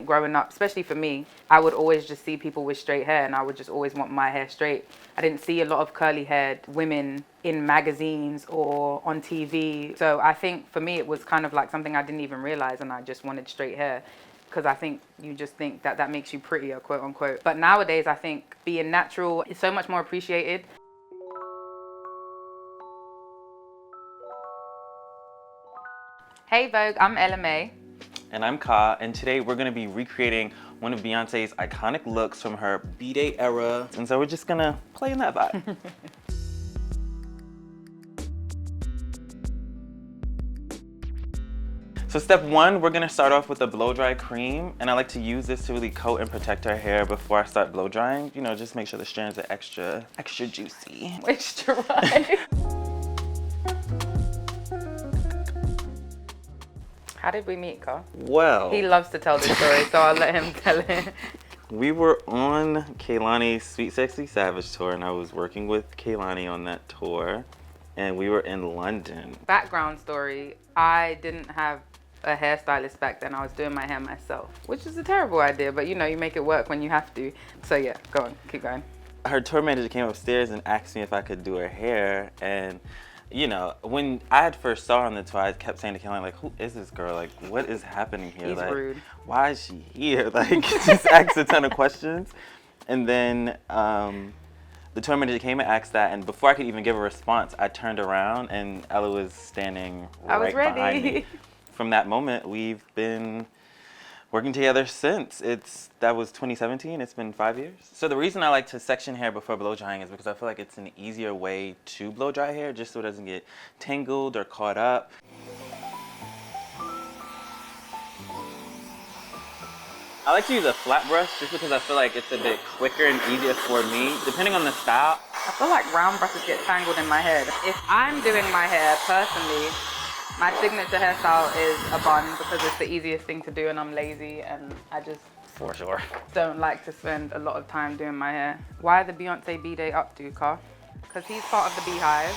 growing up, especially for me, I would always just see people with straight hair and I would just always want my hair straight. I didn't see a lot of curly haired women in magazines or on TV. So I think for me, it was kind of like something I didn't even realize, and I just wanted straight hair. Because I think you just think that that makes you prettier, quote unquote. But nowadays, I think being natural is so much more appreciated. Hey Vogue, I'm Ella May. And I'm Kahh, and today we're gonna be recreating one of Beyonce's iconic looks from her B-Day era. And so we're just gonna play in that vibe. So step one, we're gonna start off with a blow dry cream, and I like to use this to really coat and protect our hair before I start blow drying. You know, just make sure the strands are extra juicy. Extra right. How did we meet, Kahh? Well, He loves to tell this story, so I'll let him tell it. We were on Kehlani's Sweet Sexy Savage tour, and I was working with Kehlani on that tour, and we were in London. Background story, I didn't have a hairstylist back then. I was doing my hair myself, which is a terrible idea, but you know, you make it work when you have to. So yeah, go on, keep going. Her tour manager came upstairs and asked me if I could do her hair, and you know, when I had first saw her on the tour, I kept saying to Kehlani, like, who is this girl? Like, what is happening here? He's like, rude. Why is she here? Like, just asked a ton of questions. And then the tour manager came and asked that, and before I could even give a response, I turned around and Ella was standing right behind me. From that moment, we've been working together since. That was 2017, it's been 5 years. So the reason I like to section hair before blow drying is because I feel like it's an easier way to blow dry hair, just so it doesn't get tangled or caught up. I like to use a flat brush just because I feel like it's a bit quicker and easier for me, depending on the style. I feel like round brushes get tangled in my head. If I'm doing my hair personally, my signature hairstyle is a bun because it's the easiest thing to do and I'm lazy and I just For sure. don't like to spend a lot of time doing my hair. Why the Beyonce B-Day updo, Kahh? Because he's part of the Beehive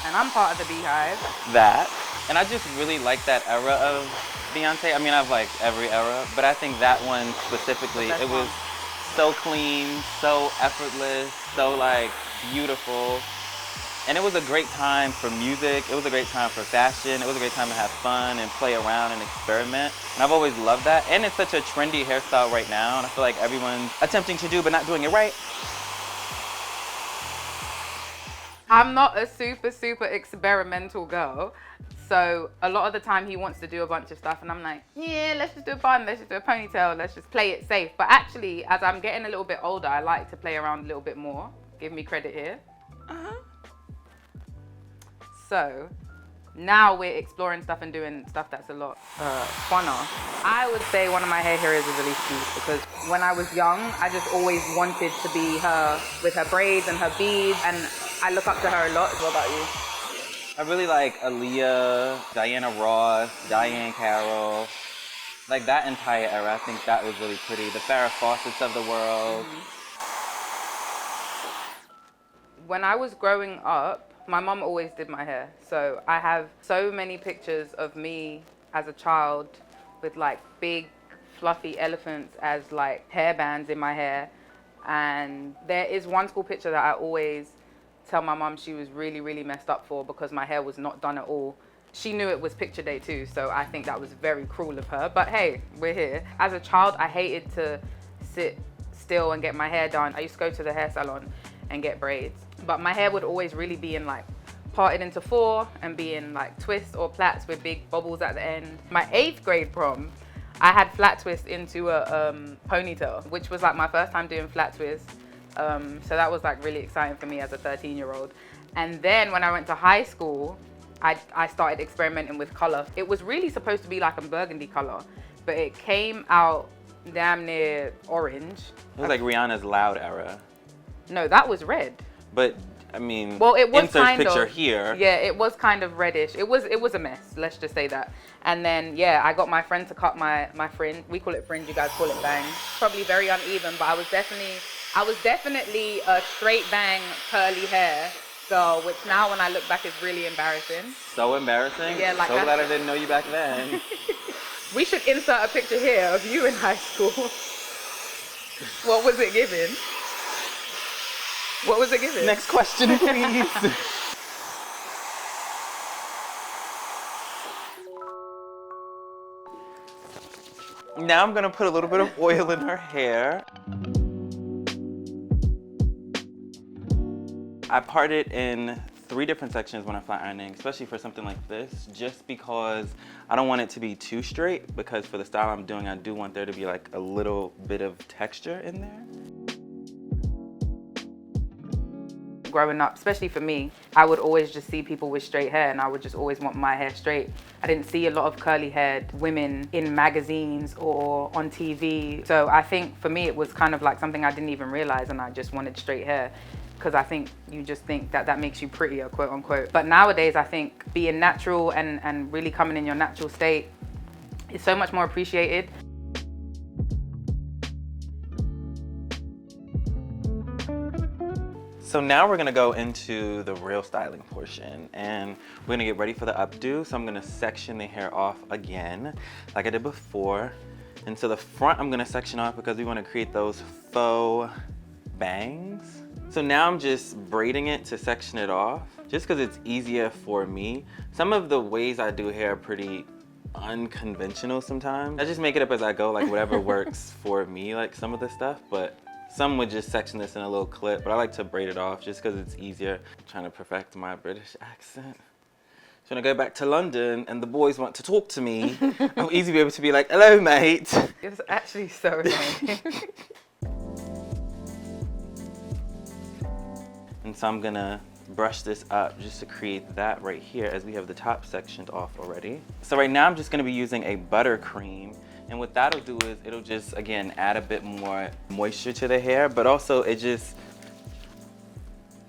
and I'm part of the Beehive. That, and I just really like that era of Beyonce. I mean, I've liked every era, but I think that one specifically, it was so clean, so effortless, so like beautiful. And it was a great time for music, it was a great time for fashion, it was a great time to have fun and play around and experiment. And I've always loved that. And it's such a trendy hairstyle right now, and I feel like everyone's attempting to do but not doing it right. I'm not a super experimental girl. So a lot of the time he wants to do a bunch of stuff and I'm like, yeah, let's just do a bun, let's just do a ponytail, let's just play it safe. But actually, as I'm getting a little bit older, I like to play around a little bit more. Give me credit here. So now we're exploring stuff and doing stuff that's a lot funner. I would say one of my hair heroes is Elise Keys because when I was young, I just always wanted to be her with her braids and her beads, and I look up to her a lot. What about you? I really like Aaliyah, Diana Ross, Diane Carroll. Like that entire era, I think that was really pretty. The Farrah Fawcett's of the world. When I was growing up, my mom always did my hair. So I have so many pictures of me as a child with like big fluffy elephants as like hairbands in my hair. And there is one school picture that I always tell my mom she was really messed up for because my hair was not done at all. She knew it was picture day too, so I think that was very cruel of her. But hey, we're here. As a child, I hated to sit still and get my hair done. I used to go to the hair salon and get braids. But my hair would always really be in like parted into four and be in like twists or plaits with big bobbles at the end. My 8th grade prom, I had flat twist into a ponytail, which was like my first time doing flat twist. So that was like really exciting for me as a 13-year-old. And then when I went to high school, I started experimenting with color. It was really supposed to be like a burgundy color, but it came out damn near orange. It was like Rihanna's Loud era. No, that was red. But I mean, well, it was insert kind picture of here. Yeah, it was kind of reddish. It was a mess. Let's just say that. And then yeah, I got my friend to cut my fringe. We call it fringe. You guys call it bang. Probably very uneven, but I was definitely a straight bang curly hair girl, which now when I look back is really embarrassing. So embarrassing. Yeah, like so glad I didn't know you back then. We should insert a picture here of you in high school. What was it giving? What was it giving? Next question, please. Now I'm gonna put a little bit of oil in her hair. I part it in 3 different sections when I'm flat ironing, especially for something like this, just because I don't want it to be too straight, because for the style I'm doing, I do want there to be like a little bit of texture in there. Growing up, especially for me, I would always just see people with straight hair and I would just always want my hair straight. I didn't see a lot of curly haired women in magazines or on TV. So I think for me, it was kind of like something I didn't even realize, and I just wanted straight hair. Because I think you just think that that makes you prettier, quote unquote. But nowadays, I think being natural and really coming in your natural state is so much more appreciated. So now we're gonna go into the real styling portion, and we're gonna get ready for the updo. So I'm gonna section the hair off again, like I did before. And so the front I'm gonna section off because we wanna create those faux bangs. So now I'm just braiding it to section it off, just because it's easier for me. Some of the ways I do hair are pretty unconventional sometimes. I just make it up as I go, like whatever works for me, like some of the stuff, but some would just section this in a little clip, but I like to braid it off just because it's easier. I'm trying to perfect my British accent. So when I go back to London and the boys want to talk to me, I'm easily able to be like, hello, mate. It's actually so annoying. And so I'm gonna brush this up just to create that right here, as we have the top sectioned off already. So right now I'm just gonna be using a buttercream. And what that'll do is it'll just, again, add a bit more moisture to the hair, but also it's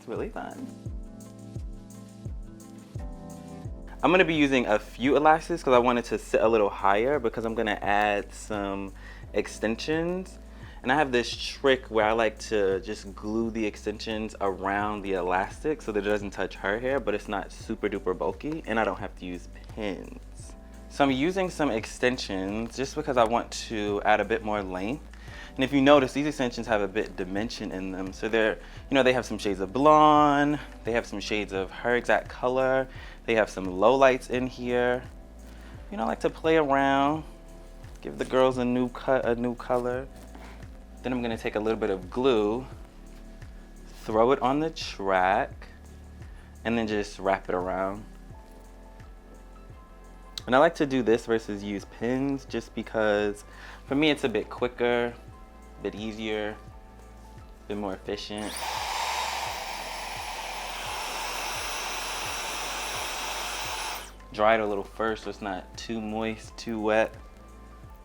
really fun. I'm gonna be using a few elastics because I want it to sit a little higher, because I'm gonna add some extensions. And I have this trick where I like to just glue the extensions around the elastic so that it doesn't touch her hair, but it's not super duper bulky, and I don't have to use pins. So I'm using some extensions just because I want to add a bit more length. And if you notice, these extensions have a bit dimension in them. So they're, you know, they have some shades of blonde, they have some shades of her exact color, they have some low lights in here. You know, I like to play around, give the girls a new cut, a new color. Then I'm gonna take a little bit of glue, throw it on the track, and then just wrap it around. And I like to do this versus use pins just because for me it's a bit quicker, a bit easier, a bit more efficient. Dry it a little first so it's not too moist, too wet.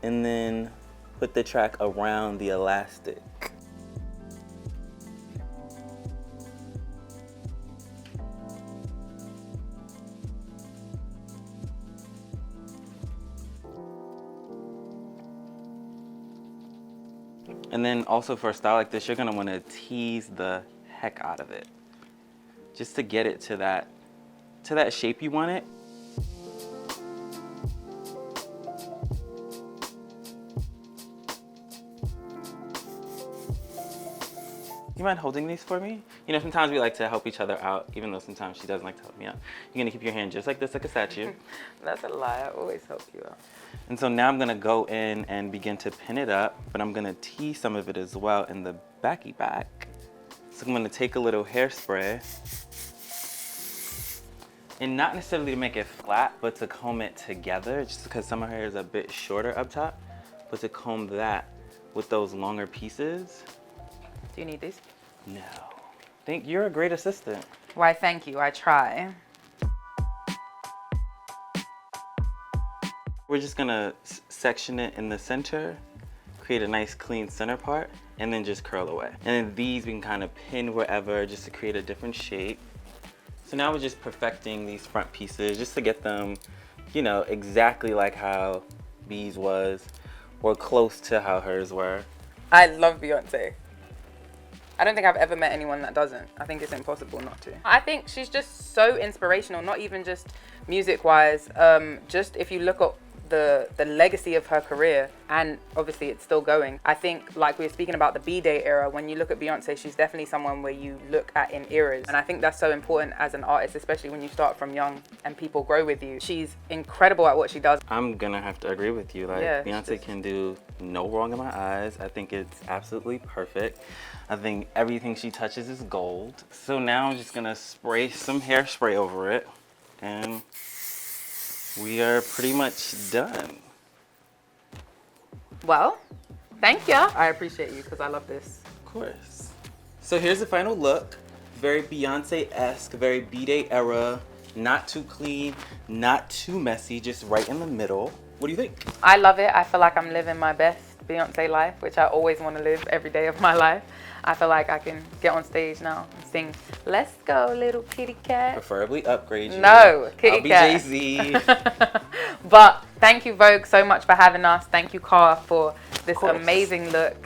And then put the track around the elastic. And then also for a style like this, you're gonna wanna tease the heck out of it, just to get it to that shape you want it. You mind holding these for me? You know, sometimes we like to help each other out, even though sometimes she doesn't like to help me out. You're gonna keep your hand just like this, like a statue. That's a lie, I always help you out. And so now I'm gonna go in and begin to pin it up, but I'm gonna tease some of it as well in the backy back. So I'm gonna take a little hairspray, and not necessarily to make it flat, but to comb it together, just because some of her hair is a bit shorter up top, but to comb that with those longer pieces. Do you need these? No. Think you're a great assistant. Why, thank you, I try. We're just gonna section it in the center, create a nice clean center part, and then just curl away. And then these we can kind of pin wherever just to create a different shape. So now we're just perfecting these front pieces just to get them, you know, exactly like how B's was, or close to how hers were. I love Beyonce. I don't think I've ever met anyone that doesn't. I think it's impossible not to. I think she's just so inspirational, not even just music-wise. Just if you look at the legacy of her career, and obviously it's still going. I think, like we were speaking about the B-Day era, when you look at Beyonce, she's definitely someone where you look at in eras, and I think that's so important as an artist, especially when you start from young and people grow with you. She's incredible at what she does. I'm gonna have to agree with you. Like, Yeah, Beyonce can do no wrong in my eyes. I think it's absolutely perfect. I think everything she touches is gold. So now I'm just gonna spray some hairspray over it, and we are pretty much done. Well, thank you. I appreciate you because I love this. Of course. So here's the final look. Very Beyonce-esque, very B-Day era. Not too clean, not too messy, just right in the middle. What do you think? I love it. I feel like I'm living my best Beyonce life, which I always want to live every day of my life. I feel like I can get on stage now and sing, "Let's go, little kitty cat." Preferably upgrade you. No, kitty I'll be cat. Jay-Z. But thank you, Vogue, so much for having us. Thank you, Kahh, for this amazing look.